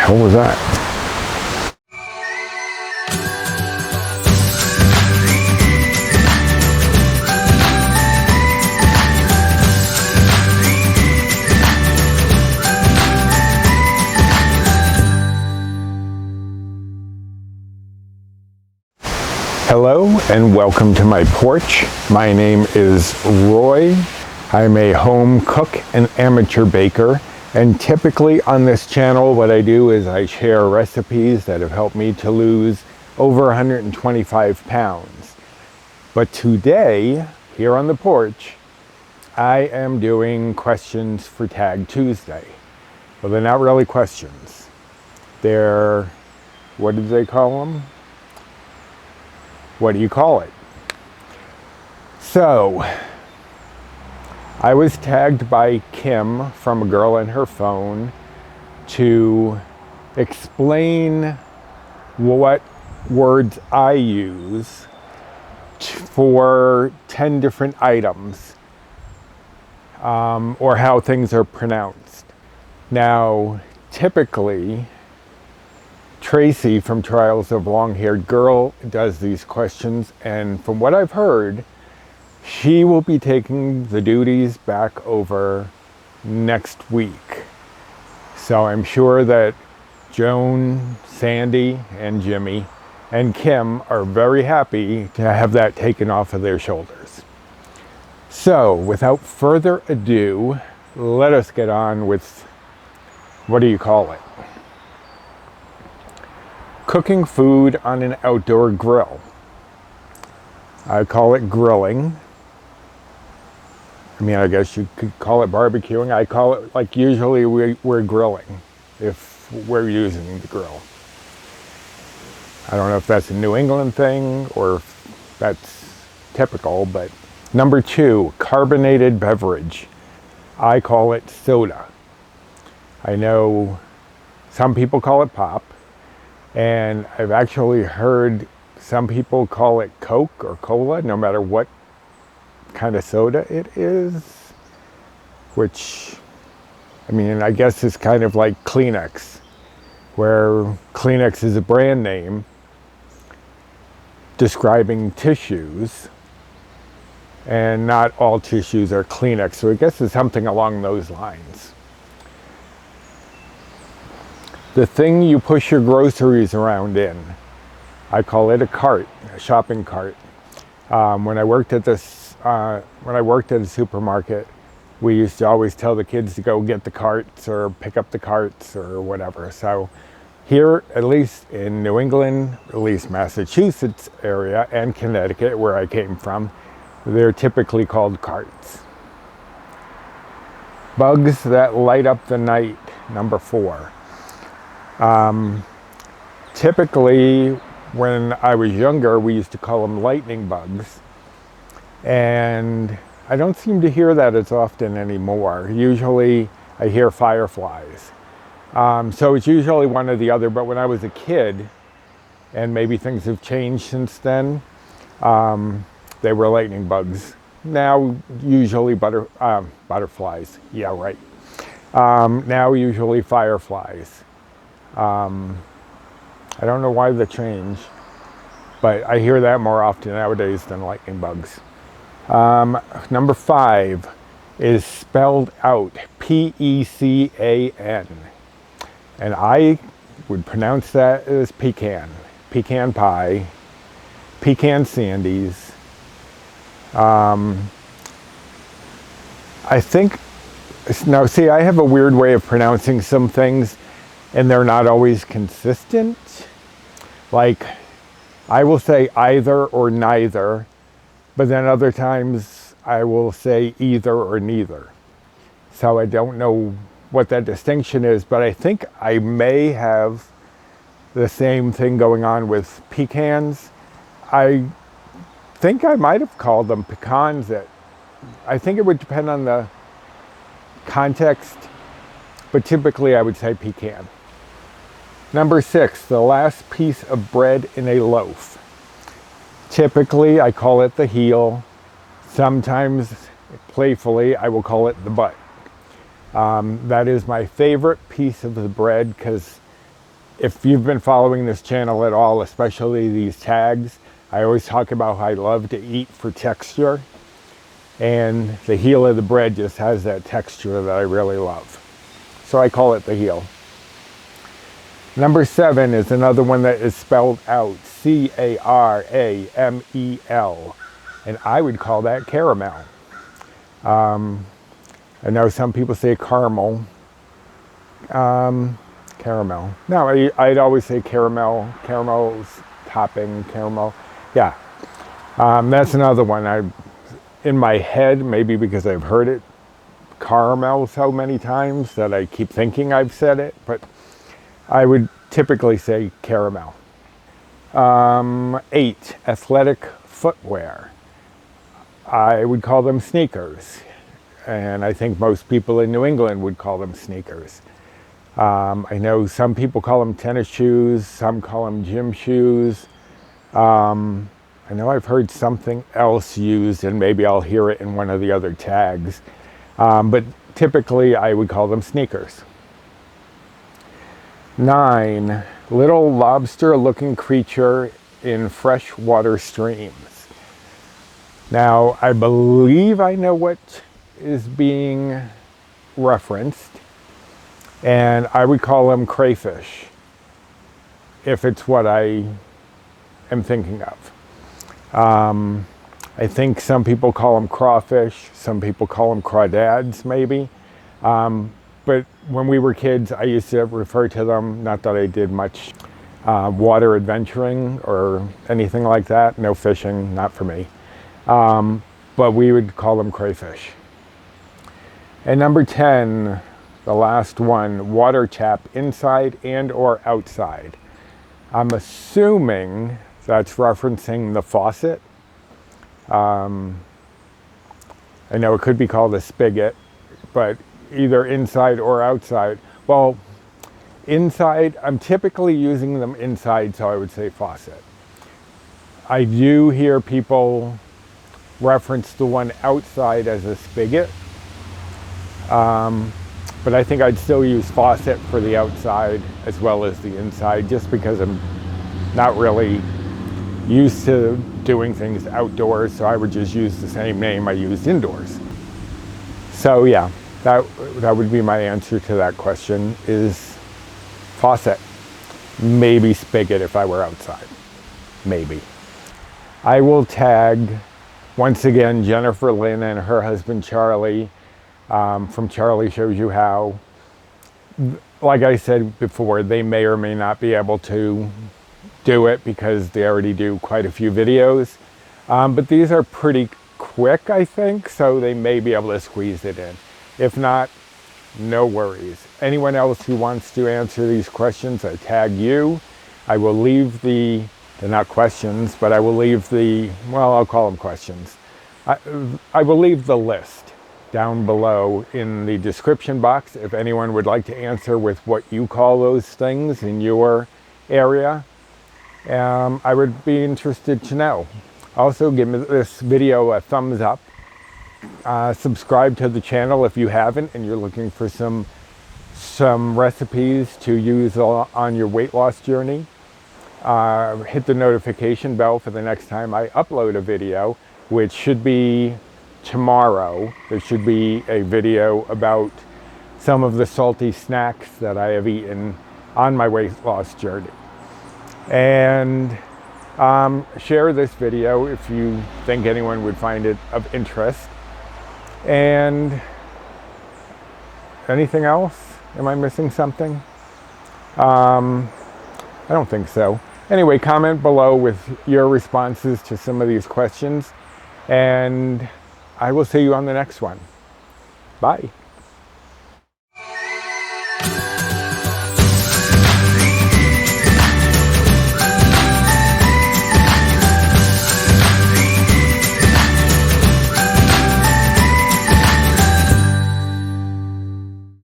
hell was that? Hello and welcome to my porch. My name is Roy. I'm a home cook and amateur baker, and typically on this channel what I do is I share recipes that have helped me to lose over 125 pounds. But today, here on the porch, I am doing questions for Tag Tuesday. Well, they're not really questions. They're, what did they call them? What do you call it? So, I was tagged by Kim from a girl in her phone to explain what words I use for 10 different items, or how things are pronounced. Now, typically, Tracy from Trials of Long-Haired Girl does these questions, and from what I've heard, she will be taking the duties back over next week. So I'm sure that Joan, Sandy, and Jimmy, and Kim are very happy to have that taken off of their shoulders. So without further ado, let us get on with, what do you call it? Cooking food on an outdoor grill. I call it grilling. I mean, I guess you could call it barbecuing. I call it, like, usually we're grilling if we're using the grill. I don't know if that's a New England thing or if that's typical, but number 2, carbonated beverage. I call it soda. I know some people call it pop, and I've actually heard some people call it Coke or cola, no matter what kind of soda it is, which, I mean, I guess is kind of like Kleenex, where Kleenex is a brand name describing tissues, and not all tissues are Kleenex, so I guess it's something along those lines. The thing you push your groceries around in, I call it a cart, a shopping cart. When I worked at a supermarket, we used to always tell the kids to go get the carts or pick up the carts or whatever. So here, at least in New England, at least Massachusetts area, and Connecticut, where I came from, they're typically called carts. Bugs that light up the night, number 4. Typically, when I was younger, we used to call them lightning bugs. And I don't seem to hear that as often anymore. Usually I hear fireflies. So it's usually one or the other, but when I was a kid, and maybe things have changed since then, they were lightning bugs. Now usually butterflies, yeah, right. Now usually fireflies. I don't know why the change, but I hear that more often nowadays than lightning bugs. Number 5 is spelled out P.e.c.a.n. And I would pronounce that as pecan. Pecan pie, pecan sandies. I think, now see, I have a weird way of pronouncing some things, and they're not always consistent. Like, I will say either or neither, but then other times I will say either or neither. So I don't know what that distinction is, but I think I may have the same thing going on with pecans. I think I might have called them pecans. I think it would depend on the context, but typically I would say pecan. Number 6, the last piece of bread in a loaf. Typically, I call it the heel. Sometimes, playfully, I will call it the butt. That is my favorite piece of the bread because If you've been following this channel at all, especially these tags, I always talk about how I love to eat for texture. And the heel of the bread just has that texture that I really love. So I call it the heel. Number 7 is another one that is spelled out C.a.r.a.m.e.l. And I would call that caramel. I know some people say caramel. Caramel. No, I'd always say caramel. Caramel's topping, caramel. Yeah. That's another one. In my head, maybe because I've heard it, caramel, so many times that I keep thinking I've said it, but I would typically say caramel. 8, athletic footwear. I would call them sneakers. And I think most people in New England would call them sneakers. I know some people call them tennis shoes, some call them gym shoes. I know I've heard something else used, and maybe I'll hear it in one of the other tags. But typically I would call them sneakers. 9, little lobster-looking creature in freshwater streams. Now, I believe I know what is being referenced, and I would call them crayfish, if it's what I am thinking of. I think some people call them crawfish, some people call them crawdads, maybe. But when we were kids, I used to refer to them, not that I did much water adventuring or anything like that, no fishing, not for me. But we would call them crayfish. And number 10, the last one, water tap inside and or outside. I'm assuming that's referencing the faucet. I know it could be called a spigot, but either inside or outside. Well, inside, I'm typically using them inside, so I would say faucet. I do hear people reference the one outside as a spigot, but I think I'd still use faucet for the outside as well as the inside, just because I'm not really used to doing things outdoors, so I would just use the same name I used indoors. So yeah, that would be my answer to that question, is faucet. Maybe spigot if I were outside. Maybe. I will tag, once again, Jennifer Lynn and her husband Charlie from Charlie Shows You How. Like I said before, they may or may not be able to do it because they already do quite a few videos. But these are pretty quick, I think, so they may be able to squeeze it in. If not, no worries. Anyone else who wants to answer these questions, I tag you. I will leave they're not questions, but I will leave well, I'll call them questions. I will leave the list down below in the description box if anyone would like to answer with what you call those things in your area. I would be interested to know. Also, give this video a thumbs up. Subscribe to the channel if you haven't and you're looking for some recipes to use on your weight loss journey. Hit the notification bell for the next time I upload a video, which should be tomorrow. There should be a video about some of the salty snacks that I have eaten on my weight loss journey. And share this video if you think anyone would find it of interest. And anything else? Am I missing something? I don't think so. Anyway, comment below with your responses to some of these questions, and I will see you on the next one. Bye.